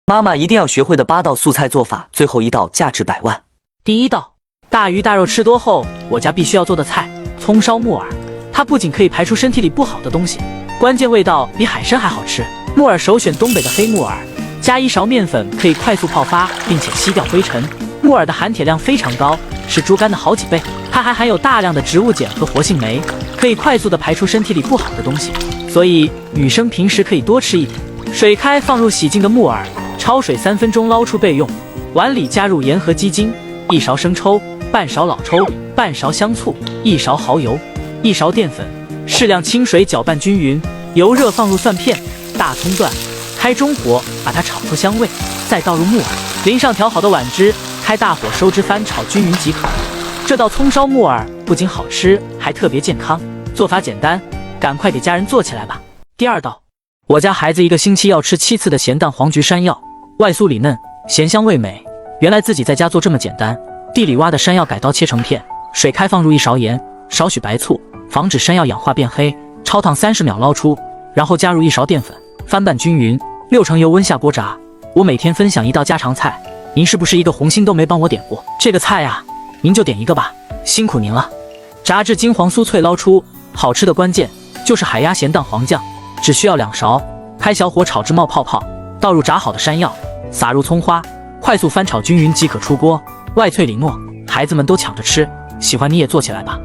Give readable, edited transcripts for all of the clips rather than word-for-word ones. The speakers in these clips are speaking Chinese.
妈妈一定要学会的8道素菜做法，最后一道价值100万。第一道，大鱼大肉吃多后，我家必须要做的菜——葱烧木耳。它不仅可以排出身体里不好的东西，关键味道比海参还好吃。木耳首选东北的黑木耳，加1勺面粉可以快速泡发，并且吸掉灰尘。木耳的含铁量非常高，是猪肝的好几倍。它还含有大量的植物碱和活性酶，可以快速的排出身体里不好的东西。所以女生平时可以多吃一点。水开，放入洗净的木耳，焯水3分钟，捞出备用。碗里加入盐和鸡精，1勺生抽，半勺老抽，半勺香醋，1勺蚝油，1勺淀粉，适量清水，搅拌均匀。油热，放入蒜片、大葱段，开中火把它炒出香味，再倒入木耳，淋上调好的碗汁，开大火收汁翻炒均匀即可。这道葱烧木耳不仅好吃，还特别健康，做法简单，赶快给家人做起来吧。第二道，我家孩子1个星期要吃7次的咸蛋黄菊山药，外酥里嫩，咸香味美。原来自己在家做这么简单，地里挖的山药改刀切成片，水开，放入1勺盐，少许白醋，防止山药氧化变黑，焯烫30秒捞出，然后加入1勺淀粉，翻拌均匀，6成油温下锅炸。我每天分享1道家常菜，您是不是1个红心都没帮我点过？这个菜啊，您就点1个吧，辛苦您了。炸至金黄酥脆捞出，好吃的关键就是海鸭咸蛋黄酱，只需要2勺，开小火炒至冒泡泡，倒入炸好的山药，撒入葱花，快速翻炒均匀即可出锅，外脆里糯，孩子们都抢着吃，喜欢你也做起来吧。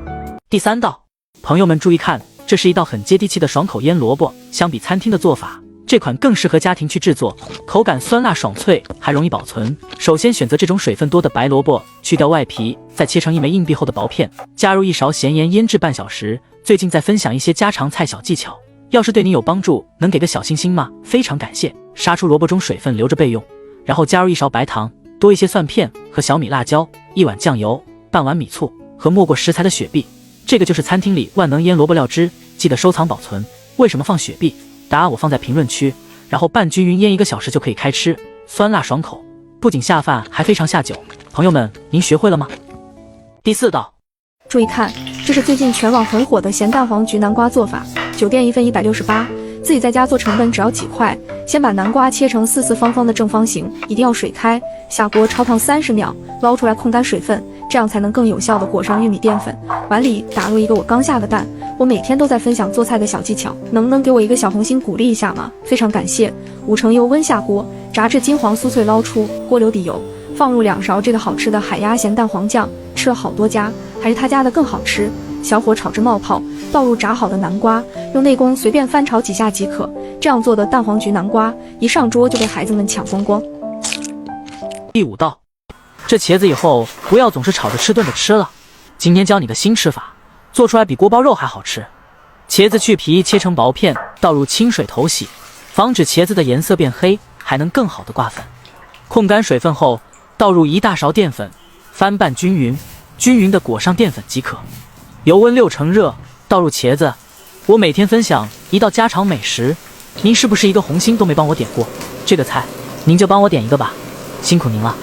第3道，朋友们注意看，这是1道很接地气的爽口腌萝卜，相比餐厅的做法，这款更适合家庭去制作，口感酸辣爽脆，还容易保存。首先选择这种水分多的白萝卜，去掉外皮，再切成1枚硬币厚的薄片，加入1勺咸盐腌制半小时。最近在分享一些家常菜小技巧，要是对你有帮助，能给个小心心吗？非常感谢。杀出萝卜中水分，留着备用。然后加入1勺白糖，多一些蒜片和小米辣椒，1碗酱油，半碗米醋和没过食材的雪碧。这个就是餐厅里万能腌萝卜料汁，记得收藏保存。为什么放雪碧？答案我放在评论区。然后拌均匀，腌1个小时就可以开吃，酸辣爽口，不仅下饭还非常下酒。朋友们，您学会了吗？第4道，注意看，这是最近全网很火的咸蛋黄菊南瓜做法，酒店1份168，自己在家做成本只要几块。先把南瓜切成4四方方的正方形，一定要水开，下锅焯烫30秒，捞出来控干水分，这样才能更有效的裹上玉米淀粉。碗里打入1个我刚下的蛋。我每天都在分享做菜的小技巧，能不能给我1个小红心鼓励一下吗？非常感谢。5成油温下锅，炸至金黄酥脆捞出，锅留底油，放入2勺这个好吃的海鸭咸蛋黄酱，吃了好多家，还是他家的更好吃。小火炒至冒泡，倒入炸好的南瓜，用内功随便翻炒几下即可。这样做的蛋黄菊南瓜一上桌就被孩子们抢光光。第5道，这茄子以后不要总是炒着吃炖着吃了，今天教你个新吃法，做出来比锅包肉还好吃。茄子去皮，切成薄片，倒入清水头洗，防止茄子的颜色变黑，还能更好的挂粉。控干水分后，倒入1大勺淀粉，翻拌均匀，均匀的裹上淀粉即可。油温6成热，倒入茄子。我每天分享1道家常美食，您是不是1个红心都没帮我点过？这个菜您就帮我点1个吧，辛苦您了。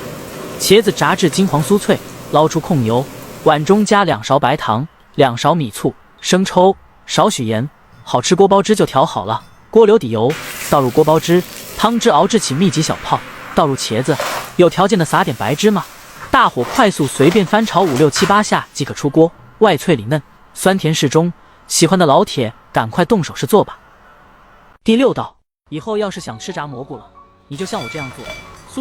茄子炸至金黄酥脆，捞出控油，碗中加2勺白糖，2勺米醋，生抽，少许盐，好吃锅包汁就调好了。锅留底油，倒入锅包汁，汤汁熬至起密集小泡，倒入茄子，有条件的撒点白芝麻，大火快速随便翻炒5、6、7、8下即可出锅，外脆里嫩，酸甜适中。喜欢的老铁赶快动手试做吧。第6道，以后要是想吃炸蘑菇了，你就像我这样做，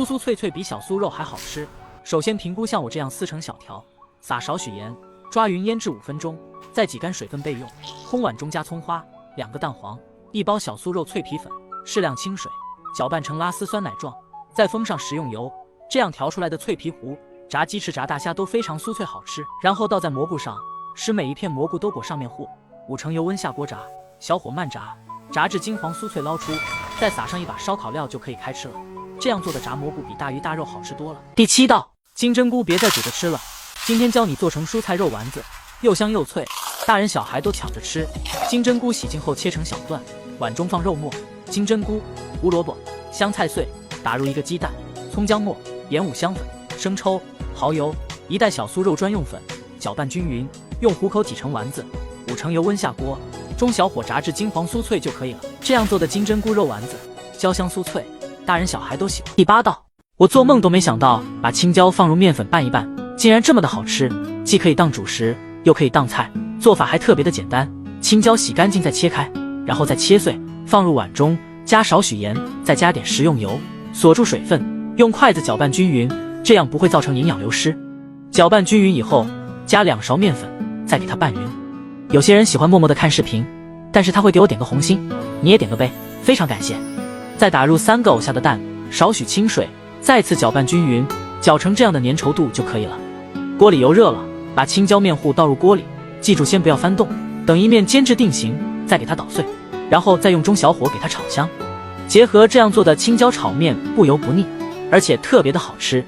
酥酥脆脆比小酥肉还好吃。首先评估像我这样撕成小条，撒少许盐，抓匀腌制5分钟，再挤干水分备用。空碗中加葱花，2个蛋黄，1包小酥肉脆皮粉，适量清水，搅拌成拉丝酸奶状，再封上食用油，这样调出来的脆皮糊，炸鸡翅炸大虾都非常酥脆好吃。然后倒在蘑菇上，使每一片蘑菇都裹上面糊，5成油温下锅炸，小火慢炸，炸至金黄酥脆捞出，再撒上1把烧烤料就可以开吃了。这样做的炸蘑菇比大鱼大肉好吃多了。第7道，金针菇别再煮着吃了，今天教你做成蔬菜肉丸子，又香又脆，大人小孩都抢着吃。金针菇洗净后切成小段，碗中放肉末、金针菇、胡萝卜、香菜碎，打入1个鸡蛋、葱姜末、盐5香粉、生抽、蚝油，1袋小酥肉专用粉，搅拌均匀，用虎口挤成丸子，5成油温下锅，中小火炸至金黄酥脆就可以了。这样做的金针菇肉丸子，焦香酥脆，大人小孩都喜欢。第8道，我做梦都没想到把青椒放入面粉拌一拌，竟然这么的好吃，既可以当主食，又可以当菜，做法还特别的简单。青椒洗干净再切开，然后再切碎，放入碗中，加少许盐，再加点食用油，锁住水分，用筷子搅拌均匀，这样不会造成营养流失。搅拌均匀以后，加2勺面粉，再给它拌匀。有些人喜欢默默的看视频，但是他会给我点个红心，你也点个呗，非常感谢。再打入3个藕下的蛋，少许清水，再次搅拌均匀，搅成这样的粘稠度就可以了。锅里油热了，把青椒面糊倒入锅里，记住先不要翻动，等一面煎至定型，再给它捣碎，然后再用中小火给它炒香。结合这样做的青椒炒面不油不腻，而且特别的好吃。